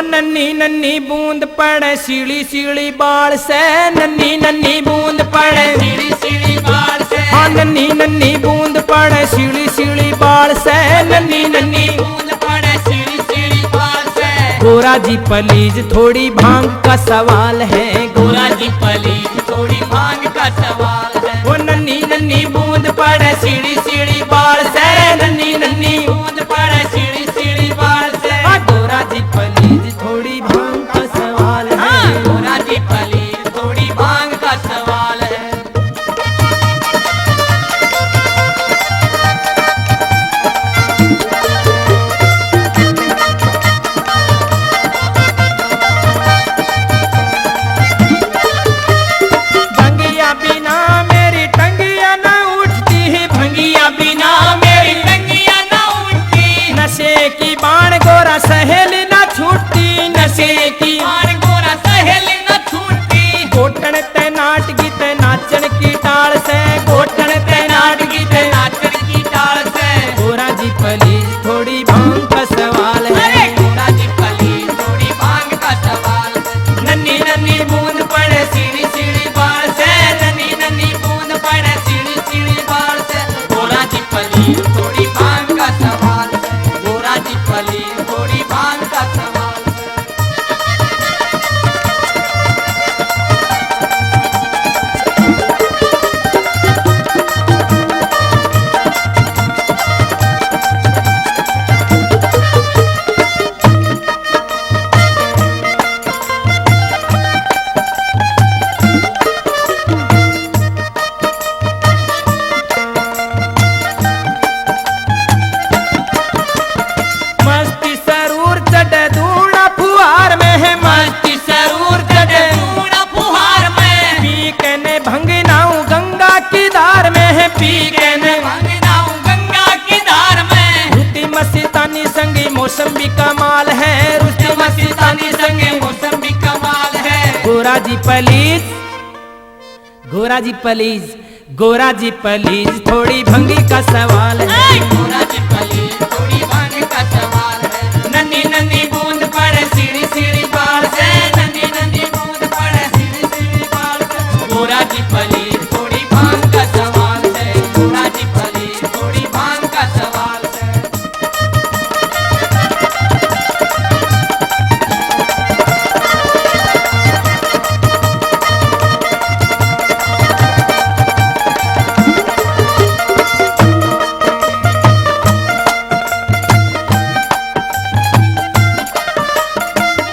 नन्ही नन्ही बूंद पड़े सीढ़ी सीढ़ी बाल से, नन्ही नन्ही बूंद पड़े सीढ़ी सीढ़ी बाल से, हाँ नन्ही नन्ही बूंद पड़े सीढ़ी सीढ़ी बाल से, नन्ही नन्ही बूंद पड़े सीढ़ी सीढ़ी बाल से। गोरा जी प्लीज थोड़ी भांग का सवाल है, गोरा जी प्लीज थोड़ी भांग का सवाल है। वो नन्ही नन्ही बूंद पड़े सीढ़ी सीढ़ी बाल से, नन्ही नन्ही बूंद पड़े सीढ़ी सीढ़ी बाल से। गोरा जी प्लीज थोड़ी भांग का सवाल है, गोरा जी प्लीज थोड़ी भांग का सवाल है। भंगिया बिना मेरी टंगिया न उठती है, भंगिया बिना मेरी टंगिया न उठती, नशे की बाण गोरा सहेली न छूटती, नशे की बाण गोरा सहेली न छूटती। घोटन ते नाट गीत नाचन की टाल से, घोटन ते नाट गीत नाचन की टाल से। गोरा जी प्लीज थोड़ी भांग का सवाल है, अरे गोरा जी प्लीज थोड़ी भांग का सवाल है। नन्ही नन्ही बूंद पड़े सीढ़ी सीढ़ी बाल से, नन्ही नन्ही बूंद पड़े सीढ़ी सीढ़ी बाल से। गोरा जी प्लीज थोड़ी भांग का सवाल है, गोरा जी प्लीज थोड़ी भांग का सवाल है। मस्ती सरूर चढ़े दूड़ा फुहार में है, मस्ती सरूर चढ़े दूड़ा फुहार में, पी कहने भंगनाऊ गंगा की धार में है, पी कहने भंगनाऊ गंगा की धार में। रुति मस्तानी संगी मौसमी कमाल है, रुति मस्तानी संगे मौसम भी कमाल है। गोरा जी प्लीज, गोरा जी प्लीज, गोरा जी प्लीज थोड़ी भंगी का सवाल है, गोरा जी प्लीज थोड़ी भांग का सवाल है। नन्ही नन्ही बूंद पड़े सीढ़ी सीढ़ी बाल से, नन्ही नन्ही बूंद पड़े सीढ़ी सीढ़ी बाल से। गोरा जी प्लीज थोड़ी भांग का सवाल है, गोरा जी प्लीज थोड़ी भांग का सवाल है।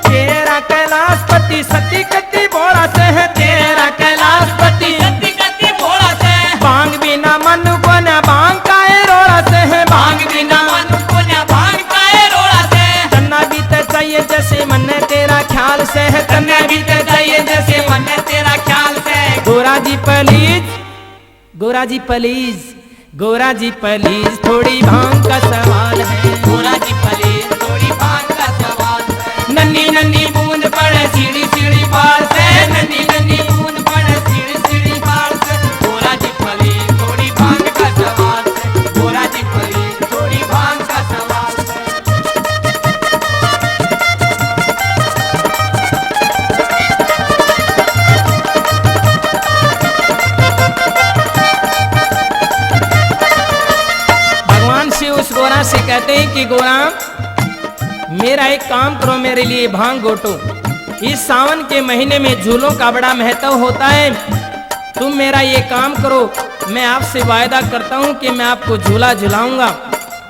तेरा कैलाशपति सती गति भोला से है, तेरा कैलाशपति गति गति भोला से, बांग बिना मन को न बांग का रोड़ा से है, भांग बिना मन को न भांग पाए रोड़ा से। तन्ना भी तो चाहिए जैसे मन तेरा ख्याल से है, तन्ने भी तो चाहिए जैसे मन तेरा ख्याल से। गोरा जी प्लीज, गोरा जी प्लीज, गोरा जी प्लीज थोड़ी भांग का सवाल है, गोरा जी प्लीज थोड़ी भांग का सवाल है। नन्ही नन्ही बूंद पड़े सीढ़ी सीढ़ी बाल से, नन्ही नन्ही बूंद पड़े सीढ़ी सीढ़ी बाल से। गोरा जी प्लीज थोड़ी भांग का सवाल है, गोरा जी प्लीज थोड़ी भांग का सवाल है। भगवान शिव उस गोरा से कहते हैं कि गोरा मेरा एक काम करो, मेरे लिए भांग गोटो। इस सावन के महीने में झूलों का बड़ा महत्व होता है, तुम मेरा ये काम करो, मैं आपसे वायदा करता हूँ कि मैं आपको झूला झुलाऊंगा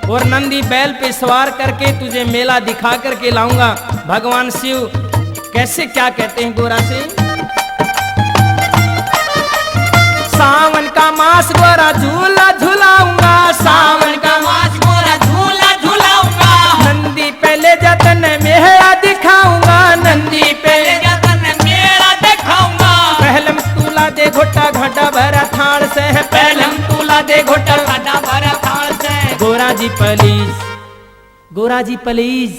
और नंदी बैल पे सवार करके तुझे मेला दिखा करके लाऊंगा। भगवान शिव कैसे क्या कहते हैं गोरा से, सावन का मास गोरा झूला झुलाऊंगा, सावन का मास गोरा झूला झूलाऊंगा, नंदी पहले जतन मेहरा दिखाऊंगा, नंदी पहले पहले जतन मेरा दिखाऊंगा। पहलम तूला दे घोटा घाटा भरा थाल से है, पहलम तूला दे घोटा घाटा भरा थाल से। गोरा जी प्लीज, गोरा जी प्लीज,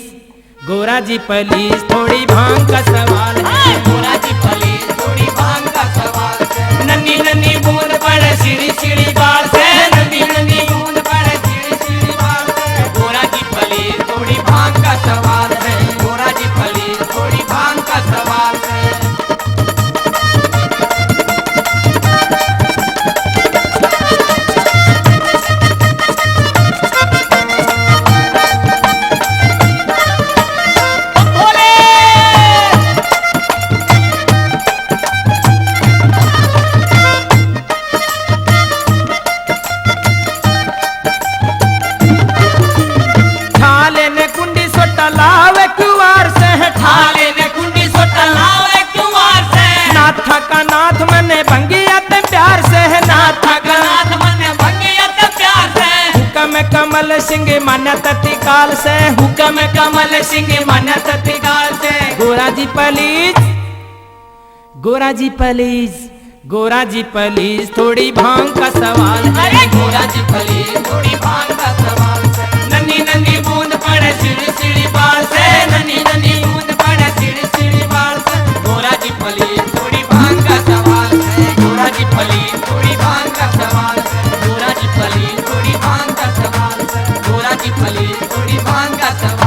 गोरा जी प्लीज थोड़ी भांग का सवाल है, गोरा जी प्लीज थोड़ी भांग का सवाल है। नन्ही नन्ही बूंद पड़े सीढ़ी सीढ़ी बाल से, नन्ही नन्ही बूंद पड़े सीढ़ी सीढ़ी बाल से। गोरा जी प्लीज थोड़ी भांग का सवाल है, गोरा जी प्लीज सिंह मान्यत तत्काल से, हुक्म कमल सिंह मन तत्काल से। गोरा जी प्लीज, गोरा जी प्लीज, गोरा जी प्लीज थोड़ी भांग का सवाल है। अरे गोरा जी प्लीज थोड़ी भांग का सवाल है। नन्ही नन्ही बूंद पड़े सिड़ी सिड़ी बाल से, नन्ही नन्ही बूंद पड़े सिड़ी सिड़ी बाल से। गोरा जी प्लीज थोड़ी भांग का सवाल है। गोरा जी प्लीज थोड़ी भांग का सवाल है। गोरा जी प्लीज थोड़ी भांग का सवाल है। गोरा जी प्लीज थोड़ी भांग का सवाल।